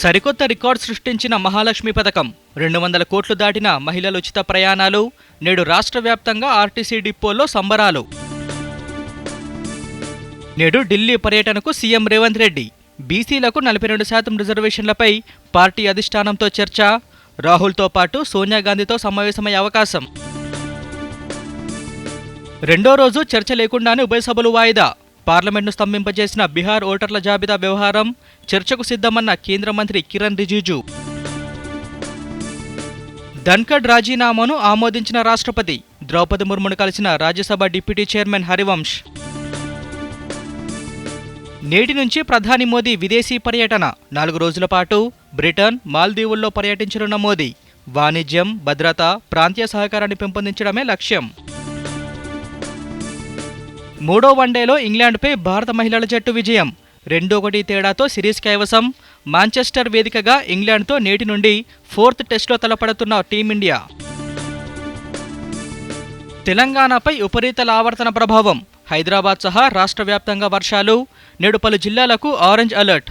సరికొత్త రికార్డు సృష్టించిన మహాలక్ష్మి పథకం 200 కోట్లు దాటిన మహిళల ఉచిత ప్రయాణాలు. నేడు రాష్ట్ర వ్యాప్తంగా ఆర్టీసీ డిపోల్లో సంబరాలు. నేడు ఢిల్లీ పర్యటనకు సీఎం రేవంత్ రెడ్డి. బీసీలకు 42% రిజర్వేషన్లపై పార్టీ అధిష్టానంతో చర్చ. రాహుల్తో పాటు సోనియా గాంధీతో సమావేశమయ్యే అవకాశం. రెండో రోజు చర్చ లేకుండానే ఉభయ సభలు వాయిదా. పార్లమెంట్ను స్తంభింపజేసిన బీహార్ ఓటర్ల జాబితా వ్యవహారం. చర్చకు సిద్ధమన్న కేంద్ర మంత్రి కిరణ్ రిజిజు. ధన్ఖడ్ రాజీనామాను ఆమోదించిన రాష్ట్రపతి. ద్రౌపది ముర్మును కలిసిన రాజ్యసభ డిప్యూటీ చైర్మన్ హరివంశ్. నేటి నుంచి ప్రధాని మోదీ విదేశీ పర్యటన. 4 రోజుల పాటు బ్రిటన్, మాల్దీవుల్లో పర్యటించనున్న మోదీ. వాణిజ్యం, భద్రత, ప్రాంతీయ సహకారాన్ని పెంపొందించడమే లక్ష్యం. మూడో వన్డేలో ఇంగ్లాండ్పై భారత మహిళల జట్టు విజయం. 2-1 తేడాతో సిరీస్ కైవసం. మాంచెస్టర్ వేదికగా ఇంగ్లాండ్తో నేటి నుండి 4th టెస్టులో తలపడుతున్న టీమిండియా. తెలంగాణపై ఉపరితల ఆవర్తన ప్రభావం. హైదరాబాద్ సహా రాష్ట్ర వ్యాప్తంగా వర్షాలు. నేడు పలు జిల్లాలకు ఆరెంజ్ అలర్ట్.